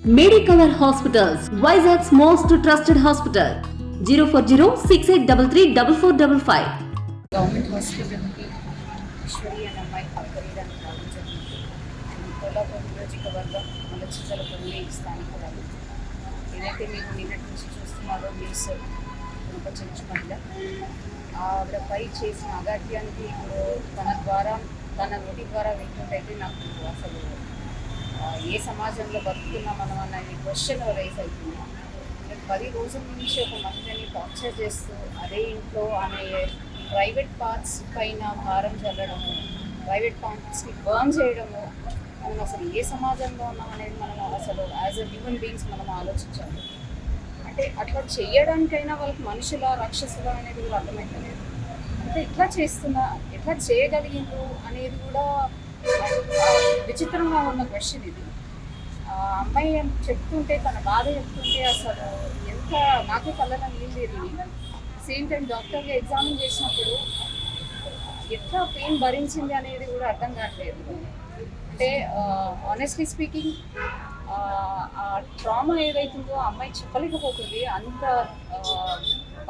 Medicover Hospitals, Vizag's most trusted hospital. 04068334455. Government హాస్పిటల్కి ఈశ్వరి అనే అమ్మాయి ఖరీదానికి రావడం జరిగింది. కొల్లాపూర్ నియోజకవర్గం మలచిచలపల్లి స్థానికురాలు. ఏదైతే మీరు నిన్నటి నుంచి చూస్తున్నారో న్యూస్ ఒక చెంచు మహిళ ఆవిడపై చేసిన అగాధ్యానికి ఇప్పుడు తన నోటి ద్వారా వింటుంటే నాకు అసలు ఏ సమాజంలో బతుకుతున్నాం మనం అన్న క్వశ్చన్ రైజ్ అవుతుంది. 10 రోజుల నుంచి ఒక మహిళని టార్చర్ చేస్తూ అదే ఇంట్లో ఆమె ప్రైవేట్ పార్ట్స్ పైన భారం చల్లడము, ప్రైవేట్ పార్ట్స్ని బర్న్ చేయడము, మనం అసలు ఏ సమాజంలో ఉన్నాం అనేది మనం అసలు యాజ్ అ హ్యూమన్ బీయింగ్స్ మనం ఆలోచించాలి. అంటే అట్లా చేయడానికైనా వాళ్ళకి మనుషుల రాక్షసుల అనేది కూడా అర్థమవుతలేదు. అంటే ఎట్లా చేయగలిగిండ్రు అనేది కూడా విచిత్రంగా ఉన్న క్వశ్చన్ ఇది. అమ్మాయి చెప్తుంటే తన బాధ చెప్తుంటే అసలు ఎంత నాకే కళ్ళలో నీళ్ళు తిరిగి సేమ్ టైం డాక్టర్గా ఎగ్జామిన్ చేసినప్పుడు ఎట్లా పెయిన్ భరించింది అనేది కూడా అర్థం కావట్లేదు. అంటే ఆనెస్ట్లీ స్పీకింగ్ ఆ ట్రామా ఏదైతుందో అమ్మాయి చెప్పలేకపోతుంది. అంత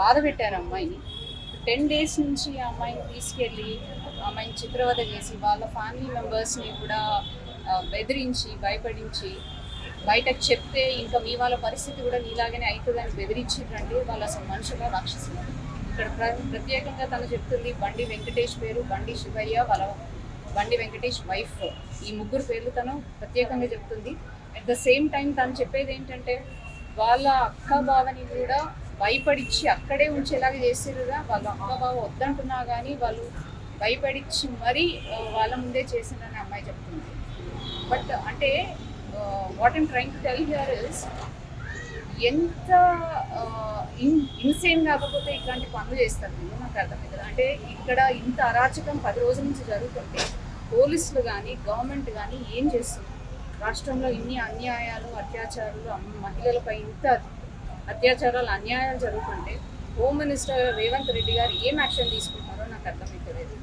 బాధ పెట్టారు అమ్మాయిని. 10 days నుంచి ఆ అమ్మాయిని తీసుకెళ్ళి అమ్మాయిని చిత్రవద చేసి వాళ్ళ ఫ్యామిలీ మెంబర్స్ని కూడా బెదిరించి భయపడించి బయటకు చెప్తే ఇంకా మీ వాళ్ళ పరిస్థితి కూడా నీలాగానే అవుతుందని బెదిరించిండ్రండి. వాళ్ళు అసలు మనుషుల రాక్షసులు. ఇక్కడ ప్రత్యేకంగా తను చెప్తుంది బండి వెంకటేష్ పేరు, బండి శివయ్య, వాళ్ళ బండి వెంకటేష్ వైఫ్, ఈ 3 పేర్లు తను ప్రత్యేకంగా చెప్తుంది. అట్ ద సేమ్ టైం తను చెప్పేది ఏంటంటే వాళ్ళ అక్క బావని కూడా భయపడిచ్చి అక్కడే ఉంచేలాగా చేసిరుగా. వాళ్ళ అక్క బావ వద్దంటున్నా కానీ వాళ్ళు భయపడిచ్చి మరీ వాళ్ళ ముందే చేసిందని అమ్మాయి చెప్తుంది. బట్ అంటే what I'm trying to tell here is ఎంత ఇన్సేన్ కాకపోతే ఇట్లాంటి పనులు చేస్తారు మీరు నాకు అర్థమే కదా. అంటే ఇక్కడ ఇంత అరాచకం 10 రోజుల నుంచి జరుగుతుంటే పోలీసులు కానీ గవర్నమెంట్ కానీ ఏం చేస్తుంది? రాష్ట్రంలో ఇన్ని అన్యాయాలు అత్యాచారాలు మహిళలపై ఇంత అత్యాచారాలు అన్యాయాలు జరుగుతుంటే హోమ్ మినిస్టర్ రేవంత్ రెడ్డి గారు ఏం యాక్షన్ తీసుకుంటున్నారో నాకు అర్థమవుతలేదు.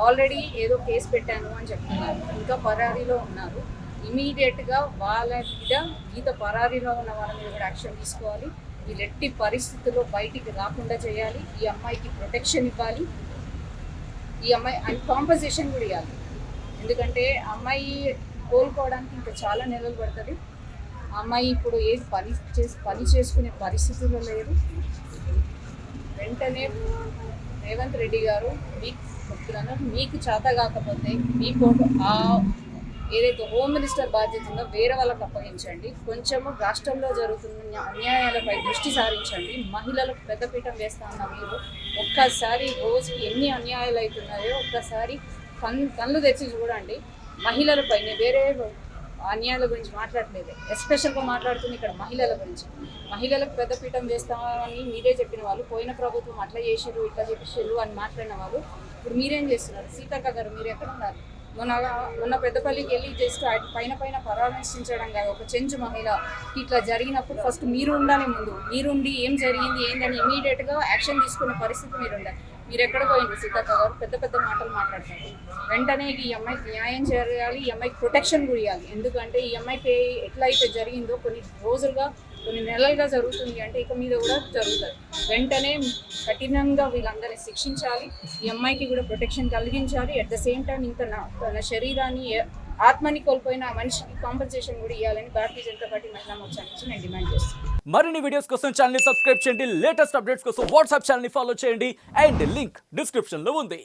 ఆల్రెడీ ఏదో కేసు పెట్టాను అని చెప్తున్నారు, ఇంకా పరారీలో ఉన్నారు. ఇమీడియట్గా వాళ్ళ మీద ఈత పరారీలో ఉన్న వాళ్ళ మీద కూడా యాక్షన్ తీసుకోవాలి. ఈ రెట్టి పరిస్థితుల్లో బయటికి రాకుండా చేయాలి. ఈ అమ్మాయికి ప్రొటెక్షన్ ఇవ్వాలి. ఈ అమ్మాయి అండ్ కాంపన్సేషన్ కూడా ఇవ్వాలి. ఎందుకంటే అమ్మాయి కోలుకోవడానికి ఇంకా చాలా నెలలు పడుతుంది. అమ్మాయి ఇప్పుడు ఏది పని చేసుకునే పరిస్థితుల్లో లేదు. వెంటనే రేవంత్ రెడ్డి గారు మీకు చెప్తున్నాను, మీకు చేత కాకపోతే మీ ఫోటో ఏదైతే హోమ్ మినిస్టర్ బాధ్యత ఉందో వేరే వాళ్ళకి అప్పగించండి. కొంచెము రాష్ట్రంలో జరుగుతున్న అన్యాయాలపై దృష్టి సారించండి. మహిళలకు పెద్దపీఠం వేస్తా ఉన్న మీరు ఒక్కసారి రోజుకి ఎన్ని అన్యాయాలు అవుతున్నాయో ఒక్కసారి కళ్ళు తెచ్చి చూడండి. మహిళలపై వేరే అన్యాయాల గురించి మాట్లాడలేదు, ఎస్పెషల్గా మాట్లాడుతుంది ఇక్కడ మహిళల గురించి. మహిళలకు పెద్దపీఠం వేస్తామని మీరే చెప్పిన వాళ్ళు, పోయిన ప్రభుత్వం అట్లా చేసిర్రు ఇట్లా చేసిర్రు అని మాట్లాడిన వాళ్ళు ఇప్పుడు మీరేం చేస్తున్నారు? సీతక్క గారు మీరు ఎక్కడ ఉన్నారు? మొన్న పెద్దపల్లికి వెళ్ళి జస్ట్ పైన పరామర్శించడం కాదు, ఒక చెంచు మహిళ ఇట్లా జరిగినప్పుడు ఫస్ట్ మీరు ఉండాలి. ముందు మీరుండి ఏం జరిగింది ఏందని ఇమీడియట్గా యాక్షన్ తీసుకునే పరిస్థితి మీరు ఉండాలి. మీరు ఎక్కడ పోయింది? సీతక్క గారు పెద్ద మాటలు మాట్లాడతారు. వెంటనే ఈ అమ్మాయికి న్యాయం చేయాలి, ఈ అమ్మాయికి ప్రొటెక్షన్ కూడా ఇవ్వాలి. ఎందుకంటే ఈ అమ్మాయికి ఎట్లయితే జరిగిందో కొన్ని నెలలుగా జరుగుతుంది అంటే ఇక మీద కూడా జరుగుతుంది. వెంటనే కఠినంగా వీళ్ళందరినీ శిక్షించాలి, ఈ అమ్మాయికి కూడా ప్రొటెక్షన్ కలిగించాలి. అట్ ద సేమ్ టైం ఇంత తన శరీరాన్ని ఆత్మని కోల్పోయిన ఆ మనిషికి కాంపెన్సేషన్ కూడా ఇవ్వాలని భారతీయ జనతా పార్టీ మహిళా మోర్చా నుంచి నేను డిమాండ్ చేస్తాను. మరిన్ని వీడియోస్ కోసం ఛానల్ ని సబ్స్క్రైబ్ చేయండి, లేటెస్ట్ అప్డేట్స్ కోసం వాట్సాప్ ఛానల్ ని ఫాలో చేయండి అండ్ లింక్ డిస్క్రిప్షన్ లో ఉంది.